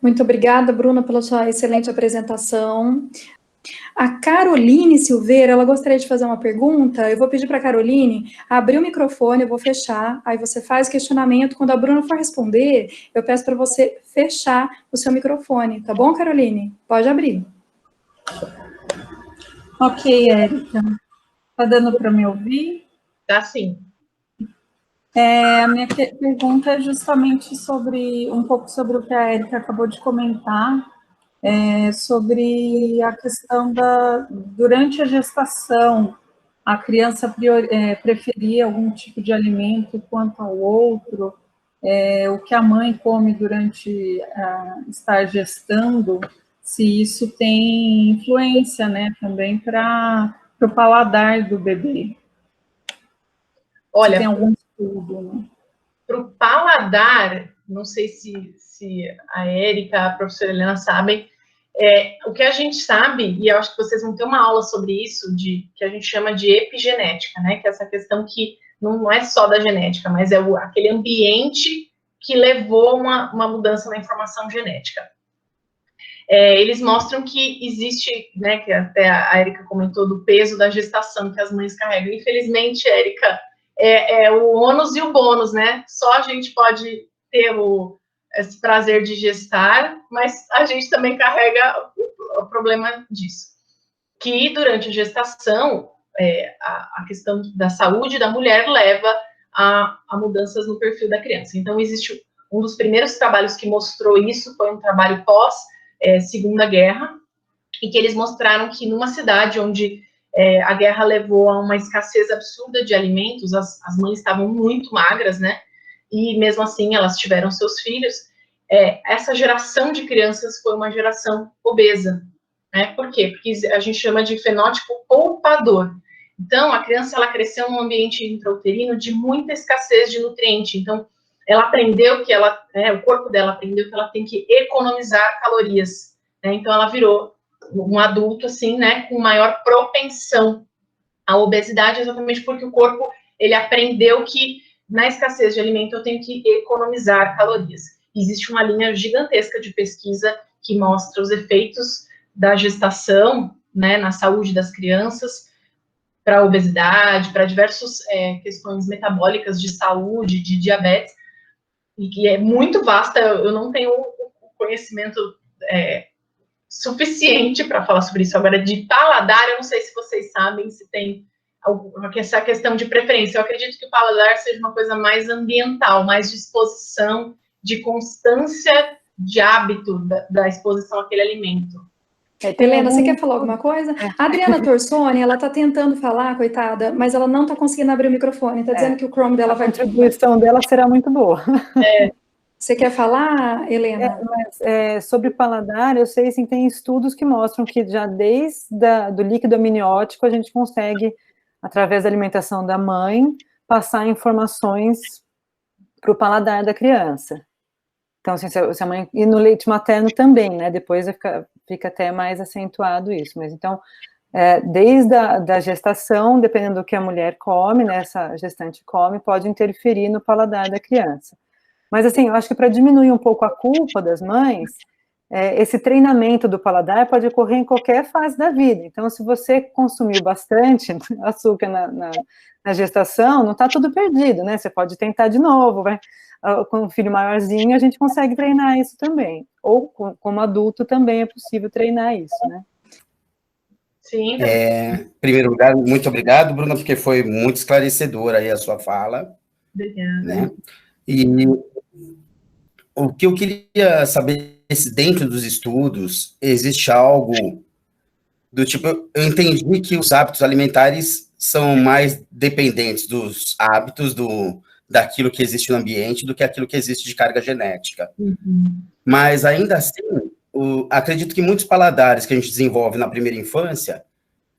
Muito obrigada, Bruna, pela sua excelente apresentação. A Caroline Silveira, ela gostaria de fazer uma pergunta. Eu vou pedir para a Caroline abrir o microfone, eu vou fechar, aí você faz questionamento. Quando a Bruna for responder, eu peço para você fechar o seu microfone, tá bom, Caroline? Pode abrir. Ok, Érica. Está dando para me ouvir? Tá sim. A minha pergunta é justamente um pouco sobre o que a Érica acabou de comentar, sobre a questão durante a gestação, a criança preferir algum tipo de alimento quanto ao outro, o que a mãe come durante estar gestando, se isso tem influência, né, também para o paladar do bebê. Olha, se tem algum estudo, né? Para o paladar, não sei se a Érica, a professora Helena sabem, o que a gente sabe, e eu acho que vocês vão ter uma aula sobre isso, que a gente chama de epigenética, né? Que é essa questão que não é só da genética, mas é aquele ambiente que levou uma mudança na informação genética. Eles mostram que existe, né, que até a Érica comentou do peso da gestação que as mães carregam. Infelizmente, Érica, o ônus e o bônus, né? Só a gente pode ter esse prazer de gestar, mas a gente também carrega o problema disso. Que durante a gestação, a questão da saúde da mulher leva a mudanças no perfil da criança. Então, existe um dos primeiros trabalhos que mostrou isso, foi um trabalho Segunda Guerra, e que eles mostraram que numa cidade onde a guerra levou a uma escassez absurda de alimentos, as mães estavam muito magras, né? E mesmo assim elas tiveram seus filhos. Essa geração de crianças foi uma geração obesa, né? Por quê? Porque a gente chama de fenótipo poupador. Então, a criança ela cresceu num ambiente intrauterino de muita escassez de nutriente. Então, ela aprendeu que o corpo dela aprendeu que ela tem que economizar calorias, né? Então, ela virou um adulto, assim, né, com maior propensão à obesidade, exatamente porque o corpo, ele aprendeu que na escassez de alimento eu tenho que economizar calorias. Existe uma linha gigantesca de pesquisa que mostra os efeitos da gestação, né, na saúde das crianças, para a obesidade, para diversas questões metabólicas de saúde, de diabetes, e que é muito vasta. Eu não tenho o conhecimento suficiente para falar sobre isso. Agora, de paladar, eu não sei se vocês sabem se tem essa questão de preferência. Eu acredito que o paladar seja uma coisa mais ambiental, mais de exposição, de constância de hábito da exposição àquele alimento. Helena, você quer falar alguma coisa? A Adriana Torsoni, ela está tentando falar, coitada, mas ela não está conseguindo abrir o microfone. Está dizendo que o Chrome dela vai... A contribuição dela será muito boa. Você quer falar, Helena? Sobre paladar, eu sei, sim, tem estudos que mostram que já desde do líquido amniótico a gente consegue, através da alimentação da mãe, passar informações para o paladar da criança. Então, assim, se a mãe... E no leite materno também, né? Depois fica até mais acentuado isso. Mas, então, desde a gestação, dependendo do que a mulher come, né, essa gestante come, pode interferir no paladar da criança. Mas, assim, eu acho que para diminuir um pouco a culpa das mães, esse treinamento do paladar pode ocorrer em qualquer fase da vida. Então, se você consumiu bastante açúcar na gestação, não está tudo perdido, né? Você pode tentar de novo, com um filho maiorzinho, a gente consegue treinar isso também. Ou, como adulto, também é possível treinar isso, né? Sim. Em primeiro lugar, muito obrigado, Bruna, porque foi muito esclarecedora aí a sua fala. Obrigada. Né? E o que eu queria saber é se dentro dos estudos existe algo do tipo, eu entendi que os hábitos alimentares são mais dependentes dos hábitos daquilo que existe no ambiente do que aquilo que existe de carga genética. Uhum. Mas, ainda assim, acredito que muitos paladares que a gente desenvolve na primeira infância,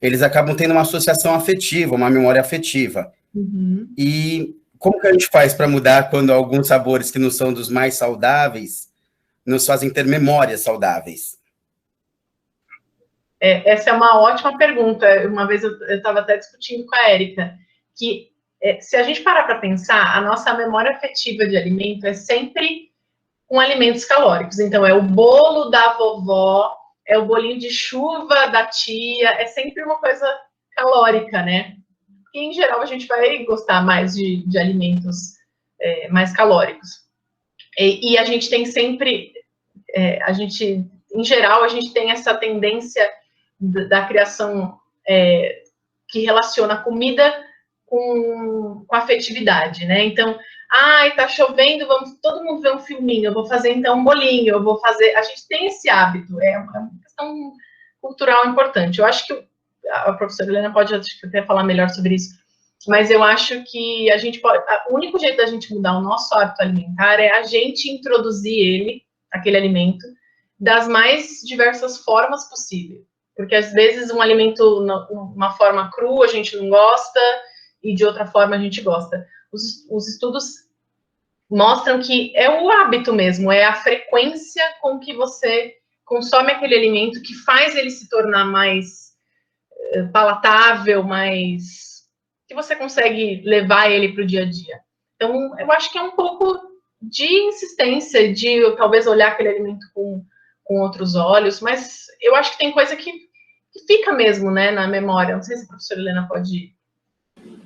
eles acabam tendo uma associação afetiva, uma memória afetiva. Uhum. E como que a gente faz para mudar quando alguns sabores que não são dos mais saudáveis nos fazem ter memórias saudáveis? Essa é uma ótima pergunta. Uma vez eu estava até discutindo com a Érica, que se a gente parar para pensar, a nossa memória afetiva de alimento é sempre com alimentos calóricos. Então, é o bolo da vovó, é o bolinho de chuva da tia, é sempre uma coisa calórica, né? E, em geral, a gente vai gostar mais de alimentos mais calóricos. E a gente tem sempre, em geral, a gente tem essa tendência da criação que relaciona a comida com afetividade, né? Então, tá chovendo, vamos todo mundo ver um filminho, eu vou fazer então um bolinho, eu vou fazer... A gente tem esse hábito, é uma questão cultural importante. Eu acho que a professora Helena pode até falar melhor sobre isso, mas eu acho que a gente pode... O único jeito da gente mudar o nosso hábito alimentar é a gente introduzir aquele alimento, das mais diversas formas possíveis. Porque, às vezes, um alimento, uma forma crua, a gente não gosta, e de outra forma a gente gosta. Os estudos mostram que é o hábito mesmo, é a frequência com que você consome aquele alimento que faz ele se tornar mais palatável, mais... que você consegue levar ele para o dia a dia. Então, eu acho que é um pouco de insistência, de talvez olhar aquele alimento com outros olhos, mas eu acho que tem coisa que fica mesmo, né, na memória. Não sei se a professora Helena pode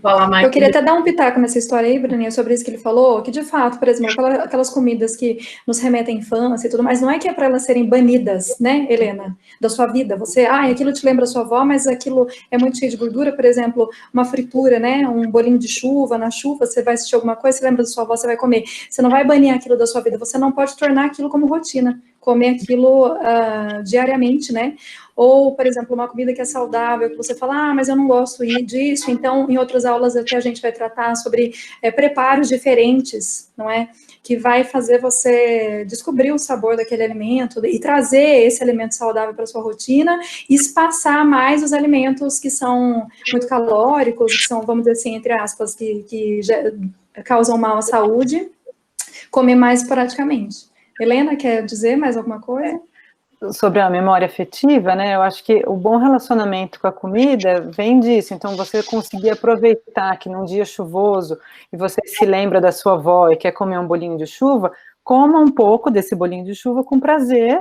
falar mais. Eu queria até dar um pitaco nessa história aí, Bruninha, sobre isso que ele falou, que de fato, por exemplo, aquelas comidas que nos remetem à infância e tudo mais, não é que é para elas serem banidas, né, Helena, da sua vida. Você, aquilo te lembra a sua avó, mas aquilo é muito cheio de gordura, por exemplo, uma fritura, né, um bolinho de chuva, na chuva, você vai assistir alguma coisa, você lembra da sua avó, você vai comer. Você não vai banir aquilo da sua vida, você não pode tornar aquilo como rotina, comer aquilo diariamente, né? Ou, por exemplo, uma comida que é saudável, que você fala, mas eu não gosto disso, então, em outras aulas aqui a gente vai tratar sobre preparos diferentes, não é? Que vai fazer você descobrir o sabor daquele alimento e trazer esse alimento saudável para a sua rotina e espaçar mais os alimentos que são muito calóricos, que são, vamos dizer assim, entre aspas, que já causam mal à saúde, comer mais esporadicamente. Helena, quer dizer mais alguma coisa? Sobre a memória afetiva, né, eu acho que o bom relacionamento com a comida vem disso, então você conseguir aproveitar que num dia chuvoso, e você se lembra da sua avó e quer comer um bolinho de chuva, coma um pouco desse bolinho de chuva com prazer,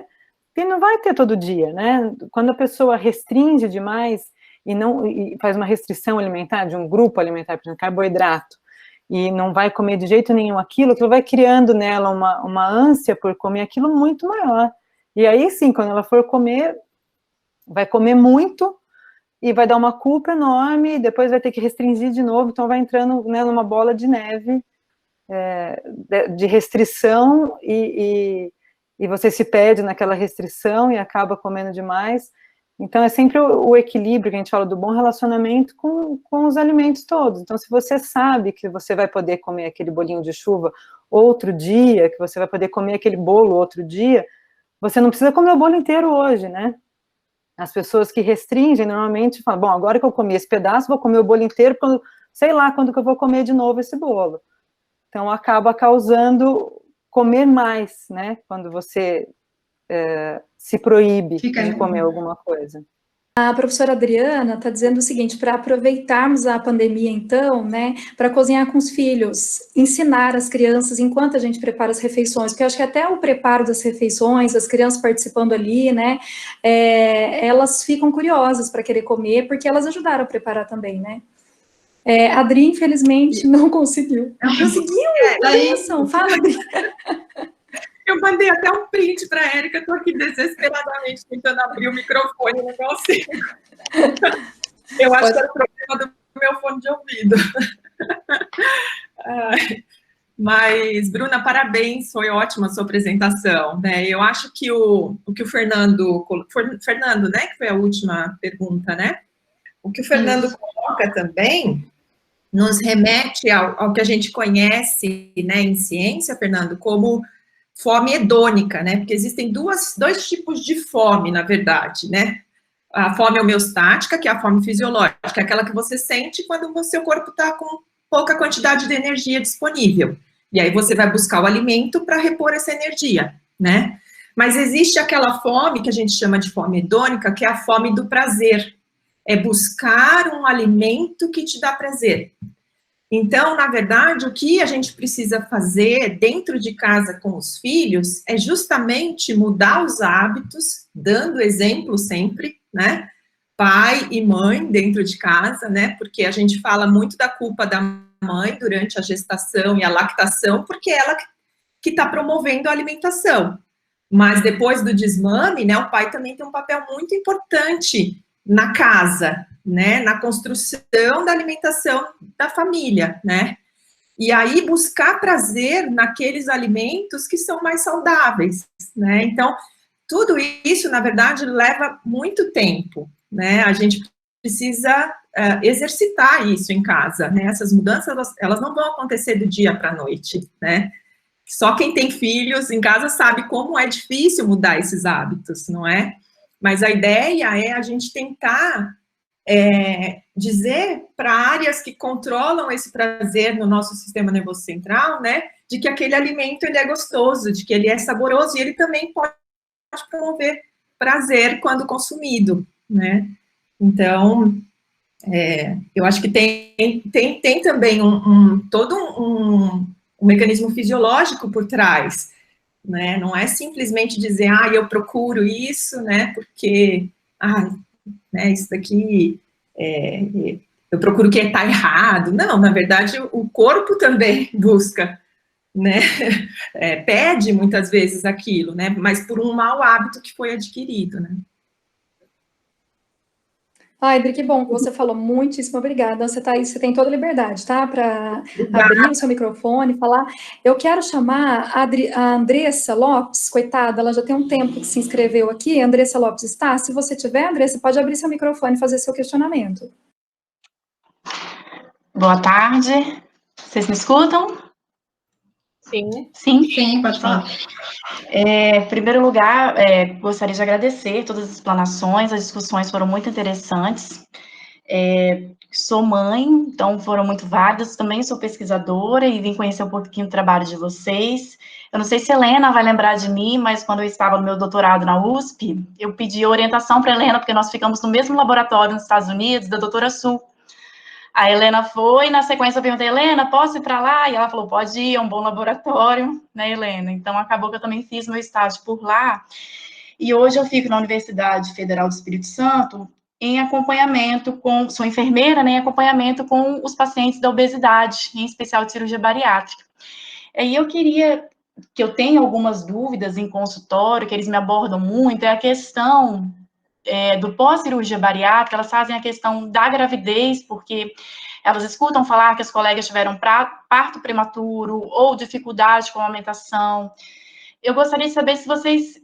e não vai ter todo dia, né, quando a pessoa restringe demais, e faz uma restrição alimentar, de um grupo alimentar, por exemplo, carboidrato, e não vai comer de jeito nenhum aquilo vai criando nela uma ânsia por comer aquilo muito maior. E aí, sim, quando ela for comer, vai comer muito e vai dar uma culpa enorme, e depois vai ter que restringir de novo, então vai entrando, né, numa bola de neve de restrição e você se perde naquela restrição e acaba comendo demais. Então, é sempre o equilíbrio que a gente fala do bom relacionamento com os alimentos todos. Então, se você sabe que você vai poder comer aquele bolinho de chuva outro dia, que você vai poder comer aquele bolo outro dia, você não precisa comer o bolo inteiro hoje, né? As pessoas que restringem, normalmente, falam, bom, agora que eu comi esse pedaço, vou comer o bolo inteiro, sei lá quando que eu vou comer de novo esse bolo. Então, acaba causando comer mais, né? Quando você se proíbe de comer alguma coisa. A professora Adriana está dizendo o seguinte, para aproveitarmos a pandemia, então, né, para cozinhar com os filhos, ensinar as crianças enquanto a gente prepara as refeições, porque eu acho que até o preparo das refeições, as crianças participando ali, né, elas ficam curiosas para querer comer, porque elas ajudaram a preparar também, né. A Adri, infelizmente, não conseguiu. Conseguiu? Benção, fala, Adri. Eu mandei até um print para a Érica, estou aqui desesperadamente tentando abrir o microfone, não consigo. Eu acho que era o problema do meu fone de ouvido. Mas, Bruna, parabéns, foi ótima a sua apresentação, né? Eu acho que o que o Fernando, né, que foi a última pergunta, né? O que o Fernando coloca também nos remete ao que a gente conhece, né, em ciência, Fernando, como fome hedônica, né? Porque existem dois tipos de fome, na verdade, né? A fome homeostática, que é a fome fisiológica, aquela que você sente quando o seu corpo está com pouca quantidade de energia disponível. E aí você vai buscar o alimento para repor essa energia, né? Mas existe aquela fome que a gente chama de fome hedônica, que é a fome do prazer. É buscar um alimento que te dá prazer. Então, na verdade, o que a gente precisa fazer dentro de casa com os filhos é justamente mudar os hábitos, dando exemplo sempre, né? Pai e mãe dentro de casa, né? Porque a gente fala muito da culpa da mãe durante a gestação e a lactação, porque ela que está promovendo a alimentação. Mas depois do desmame, né, o pai também tem um papel muito importante na casa, né, na construção da alimentação da família, né? E aí buscar prazer naqueles alimentos que são mais saudáveis, né? Então, tudo isso, na verdade, leva muito tempo, né? A gente precisa exercitar isso em casa, né? Essas mudanças, elas não vão acontecer do dia para a noite, né? Só quem tem filhos em casa sabe como é difícil mudar esses hábitos, não é? Mas a ideia é a gente tentar dizer para áreas que controlam esse prazer no nosso sistema nervoso central, né, de que aquele alimento ele é gostoso, de que ele é saboroso, e ele também pode promover prazer quando consumido, né? Então, eu acho que tem também todo um mecanismo fisiológico por trás, né? Não é simplesmente dizer, eu procuro isso, né, porque, né, isso daqui, eu procuro o que está errado. Não, na verdade, o corpo também busca, né, pede muitas vezes aquilo, né, mas por um mau hábito que foi adquirido, né. Adri, que bom que você falou, muitíssimo obrigada. Você tem toda a liberdade, tá? Para abrir o seu microfone, falar. Eu quero chamar a Andressa Lopes, coitada, ela já tem um tempo que se inscreveu aqui. A Andressa Lopes está? Se você tiver, Andressa, pode abrir seu microfone e fazer seu questionamento. Boa tarde. Vocês me escutam? Sim. Sim? Sim, pode falar. Em primeiro lugar, gostaria de agradecer todas as explanações, as discussões foram muito interessantes. Sou mãe, então foram muito válidas, também sou pesquisadora e vim conhecer um pouquinho do trabalho de vocês. Eu não sei se a Helena vai lembrar de mim, mas quando eu estava no meu doutorado na USP, eu pedi orientação para a Helena, porque nós ficamos no mesmo laboratório nos Estados Unidos, da doutora Su. A Helena foi, na sequência eu perguntei, Helena, posso ir para lá? E ela falou, pode ir, é um bom laboratório, né, Helena? Então, acabou que eu também fiz meu estágio por lá. E hoje eu fico na Universidade Federal do Espírito Santo em acompanhamento sou enfermeira, né, em acompanhamento com os pacientes da obesidade, em especial de cirurgia bariátrica. E eu tenho algumas dúvidas em consultório, que eles me abordam muito, é a questão do pós-cirurgia bariátrica. Elas fazem a questão da gravidez, porque elas escutam falar que as colegas tiveram parto prematuro ou dificuldade com a amamentação. Eu gostaria de saber se vocês,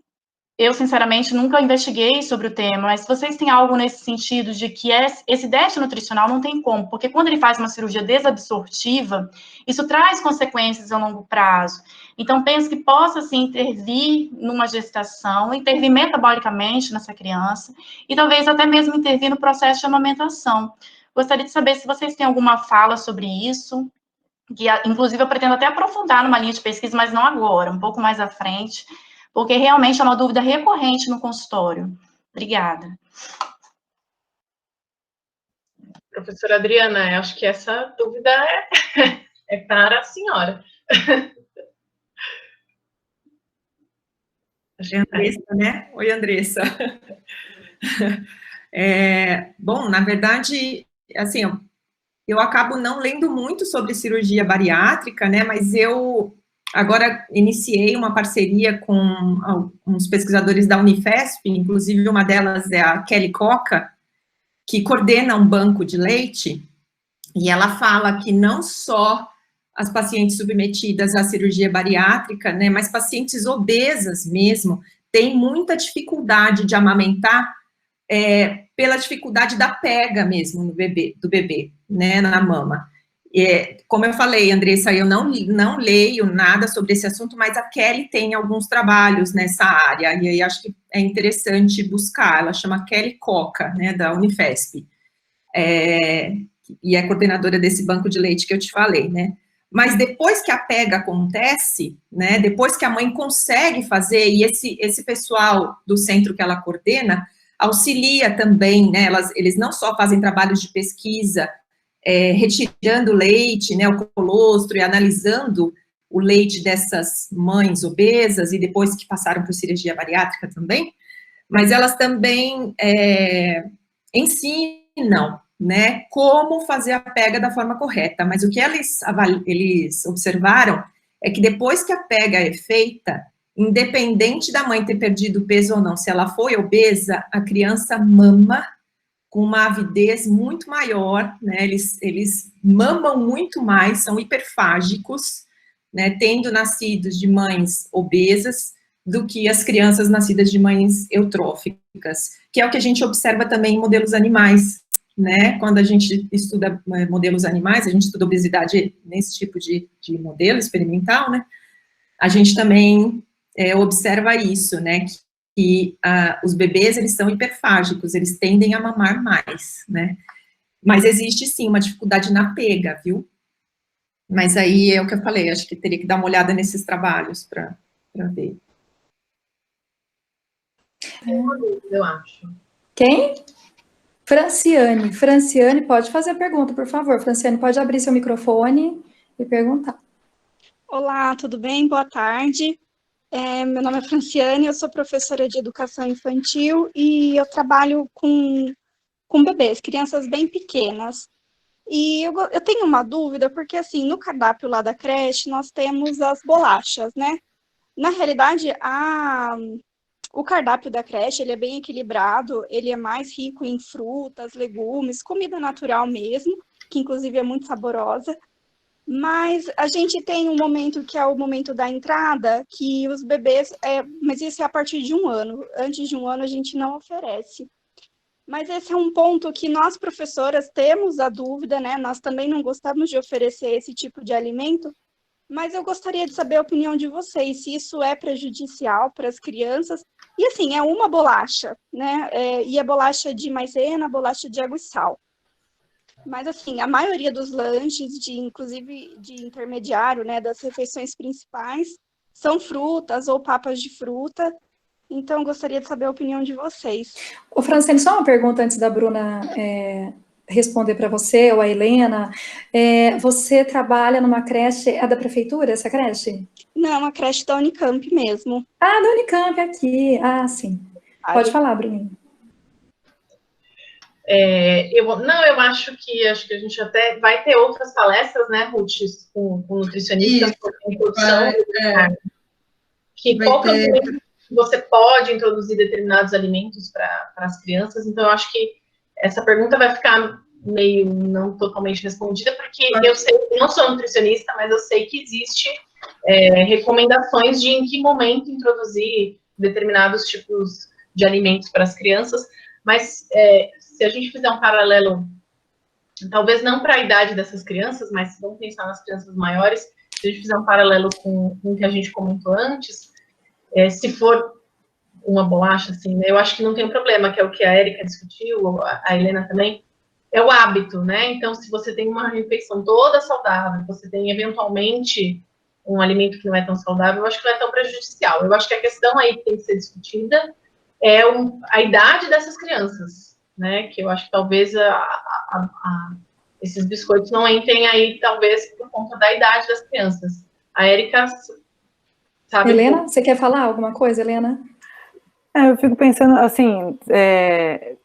eu sinceramente nunca investiguei sobre o tema, mas se vocês têm algo nesse sentido de que esse déficit nutricional não tem como, porque quando ele faz uma cirurgia desabsortiva, isso traz consequências a longo prazo. Então, penso que possa, sim, intervir numa gestação, intervir metabolicamente nessa criança, e talvez até mesmo intervir no processo de amamentação. Gostaria de saber se vocês têm alguma fala sobre isso, que, inclusive, eu pretendo até aprofundar numa linha de pesquisa, mas não agora, um pouco mais à frente, porque realmente é uma dúvida recorrente no consultório. Obrigada. Professora Adriana, eu acho que essa dúvida é para a senhora. Andressa, né? Oi, Andressa. Bom, na verdade, assim, eu acabo não lendo muito sobre cirurgia bariátrica, né, mas eu agora iniciei uma parceria com uns pesquisadores da Unifesp, inclusive uma delas é a Kelly Coca, que coordena um banco de leite, e ela fala que não só as pacientes submetidas à cirurgia bariátrica, né, mas pacientes obesas mesmo, têm muita dificuldade de amamentar pela dificuldade da pega mesmo do bebê, né, na mama. Como eu falei, Andressa, eu não leio nada sobre esse assunto, mas a Kelly tem alguns trabalhos nessa área, e aí acho que é interessante buscar. Ela chama Kelly Coca, né, da Unifesp, e é coordenadora desse banco de leite que eu te falei, né. Mas depois que a pega acontece, né, depois que a mãe consegue fazer, e esse pessoal do centro que ela coordena auxilia também, né, eles não só fazem trabalhos de pesquisa retirando o leite, né, o colostro, e analisando o leite dessas mães obesas, e depois que passaram por cirurgia bariátrica também, mas elas também ensinam, né, como fazer a pega da forma correta, mas o que eles observaram é que depois que a pega é feita, independente da mãe ter perdido peso ou não, se ela foi obesa, a criança mama com uma avidez muito maior, né, eles mamam muito mais, são hiperfágicos, né, tendo nascidos de mães obesas, do que as crianças nascidas de mães eutróficas, que é o que a gente observa também em modelos animais, né, quando a gente estuda modelos animais, a gente estuda obesidade nesse tipo de modelo experimental, né, a gente também observa isso, né, que os bebês, eles são hiperfágicos, eles tendem a mamar mais, né, mas existe sim uma dificuldade na pega, viu, mas aí é o que eu falei, acho que teria que dar uma olhada nesses trabalhos para ver. Eu acho. Quem? Franciane. Franciane, pode fazer a pergunta, por favor. Franciane, pode abrir seu microfone e perguntar. Olá, tudo bem? Boa tarde. Meu nome é Franciane, eu sou professora de educação infantil e eu trabalho com bebês, crianças bem pequenas. E eu tenho uma dúvida, porque assim, no cardápio lá da creche, nós temos as bolachas, né? Na realidade, o cardápio da creche, ele é bem equilibrado, ele é mais rico em frutas, legumes, comida natural mesmo, que inclusive é muito saborosa. Mas a gente tem um momento que é o momento da entrada, que os bebês, mas isso é a partir de 1 ano. Antes de 1 ano a gente não oferece. Mas esse é um ponto que nós, professoras, temos a dúvida, né? Nós também não gostamos de oferecer esse tipo de alimento, mas eu gostaria de saber a opinião de vocês, se isso é prejudicial para as crianças. E assim, é uma bolacha, né? E a bolacha de maisena, bolacha de água e sal. Mas, assim, a maioria dos lanches, inclusive de intermediário, né, das refeições principais, são frutas ou papas de fruta. Então, gostaria de saber a opinião de vocês. Ô, Franciane, só uma pergunta antes da Bruna responder para você, ou a Helena. Você trabalha numa creche, é da prefeitura, essa creche? Não, a creche da Unicamp mesmo. Ah, da Unicamp, aqui. Ah, sim. Pode falar, Bruninho. Eu acho que a gente até vai ter outras palestras, né, Ruth, com nutricionistas, sobre a introdução que qual que é o momento que você pode introduzir determinados alimentos para as crianças. Então, eu acho que essa pergunta vai ficar meio não totalmente respondida, porque eu sei, não sou nutricionista, mas eu sei que existe recomendações de em que momento introduzir determinados tipos de alimentos para as crianças, mas se a gente fizer um paralelo, talvez não para a idade dessas crianças, mas vamos pensar nas crianças maiores, se a gente fizer um paralelo com o que a gente comentou antes, se for uma bolacha, assim, né, eu acho que não tem problema, que é o que a Érica discutiu, a Helena também, é o hábito, né? Então, se você tem uma refeição toda saudável, você tem, eventualmente, um alimento que não é tão saudável, eu acho que não é tão prejudicial. Eu acho que a questão aí que tem que ser discutida é a idade dessas crianças, né, que eu acho que talvez esses biscoitos não entrem aí, talvez, por conta da idade das crianças. A Érica sabe... Helena, você quer falar alguma coisa, Helena? Eu fico pensando, assim,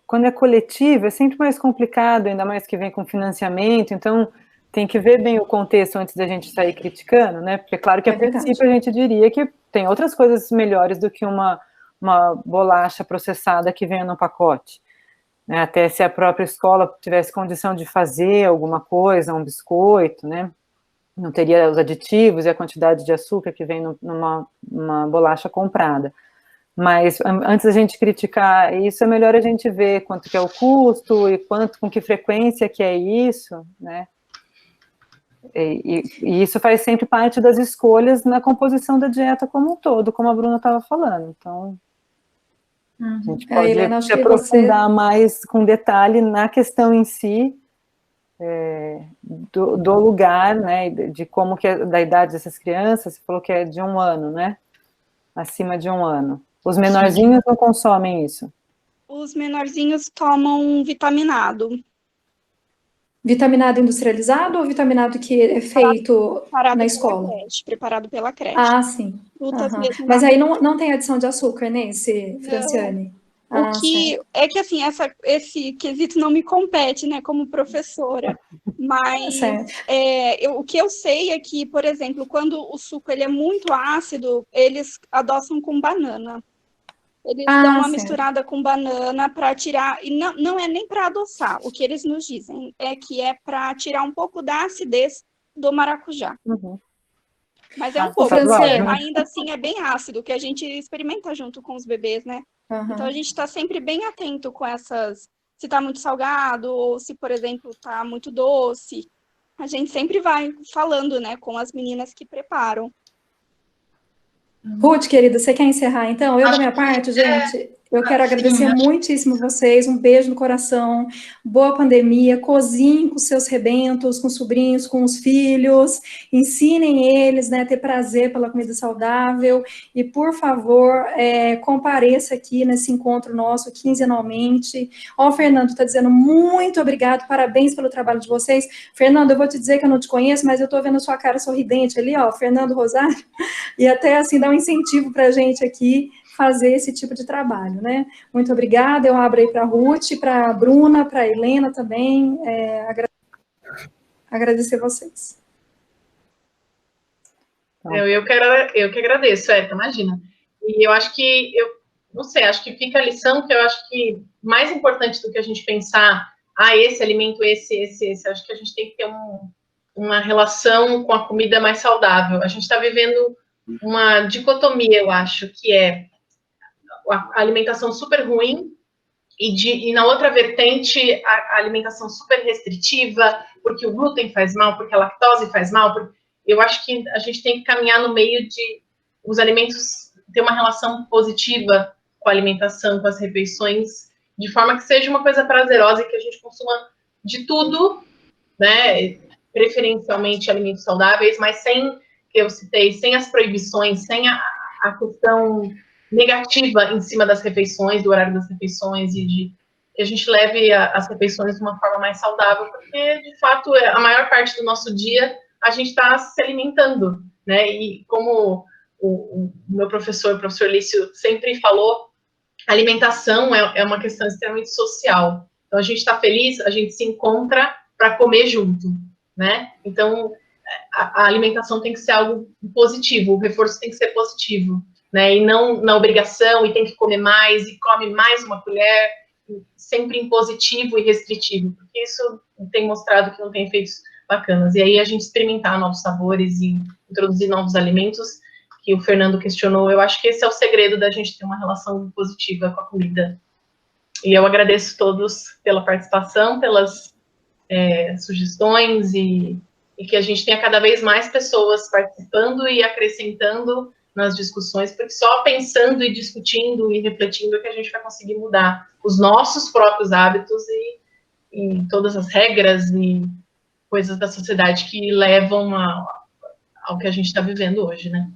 quando é coletivo, é sempre mais complicado, ainda mais que vem com financiamento, então tem que ver bem o contexto antes da gente sair criticando, né, porque claro que a princípio a gente diria que tem outras coisas melhores do que uma bolacha processada que venha no pacote. Né, até se a própria escola tivesse condição de fazer alguma coisa, um biscoito, né, não teria os aditivos e a quantidade de açúcar que vem numa bolacha comprada. Mas antes da gente criticar isso, é melhor a gente ver quanto que é o custo e com que frequência que é isso, né, e isso faz sempre parte das escolhas na composição da dieta como um todo, como a Bruna estava falando, então... A gente pode Helena, se aprofundar mais com detalhe na questão em si, do lugar, né, de como que é da idade dessas crianças. Você falou que é de 1 ano, né? Acima de 1 ano. Os menorzinhos não consomem isso? Os menorzinhos tomam vitaminado. Vitaminado industrializado ou vitaminado que é feito na escola? Preparado pela creche. Ah, sim. Frutas mesmo. Mas aí não tem adição de açúcar nesse, Franciane? O que é que assim, esse quesito não me compete, né, como professora, mas o que eu sei é que, por exemplo, quando o suco ele é muito ácido, eles adoçam com banana. Eles dão uma misturada com banana para tirar, e não é nem para adoçar, o que eles nos dizem é que é para tirar um pouco da acidez do maracujá. Mas é um pouco, ainda assim é bem ácido, que a gente experimenta junto com os bebês, né? Então a gente está sempre bem atento com essas, se está muito salgado, ou se, por exemplo, está muito doce. A gente sempre vai falando, né, com as meninas que preparam. Ruth, querida, você quer encerrar, então? Eu, da minha parte, gente, eu quero agradecer muitíssimo vocês, um beijo no coração, boa pandemia, cozinhem com seus rebentos, com os sobrinhos, com os filhos, ensinem eles, né, a ter prazer pela comida saudável, e, por favor, compareça aqui nesse encontro nosso, quinzenalmente. Ó, o Fernando está dizendo muito obrigado, parabéns pelo trabalho de vocês. Fernando, eu vou te dizer que eu não te conheço, mas eu estou vendo a sua cara sorridente ali, ó, Fernando Rosário, e até, assim, dá um incentivo para a gente aqui fazer esse tipo de trabalho, né? Muito obrigada, eu abro aí para a Ruth, para a Bruna, para a Helena também, agradecer vocês. Eu que agradeço, imagina. E eu acho que, não sei, acho que fica a lição que eu acho que mais importante do que a gente pensar, esse alimento, esse, acho que a gente tem que ter uma relação com a comida mais saudável. A gente está vivendo uma dicotomia, eu acho, que é a alimentação super ruim e na outra vertente a alimentação super restritiva, porque o glúten faz mal, porque a lactose faz mal. Eu acho que a gente tem que caminhar no meio de os alimentos ter uma relação positiva com a alimentação, com as refeições, de forma que seja uma coisa prazerosa e que a gente consuma de tudo, né? Preferencialmente alimentos saudáveis, mas sem, que eu citei, sem as proibições, sem a questão negativa em cima das refeições, do horário das refeições, e de que a gente leve as refeições de uma forma mais saudável, porque, de fato, a maior parte do nosso dia a gente está se alimentando, né? E como o meu professor, o professor Lício, sempre falou, a alimentação é uma questão extremamente social. Então, a gente está feliz, a gente se encontra para comer junto, né? Então, a alimentação tem que ser algo positivo, o reforço tem que ser positivo, né? E não na obrigação, e tem que comer mais, e come mais uma colher, sempre impositivo e restritivo, porque isso tem mostrado que não tem efeitos bacanas. E aí a gente experimentar novos sabores e introduzir novos alimentos, que o Fernando questionou, eu acho que esse é o segredo da gente ter uma relação positiva com a comida. E eu agradeço todos pela participação, pelas sugestões, e que a gente tenha cada vez mais pessoas participando e acrescentando nas discussões, porque só pensando e discutindo e refletindo é que a gente vai conseguir mudar os nossos próprios hábitos e todas as regras e coisas da sociedade que levam ao que a gente está vivendo hoje, né?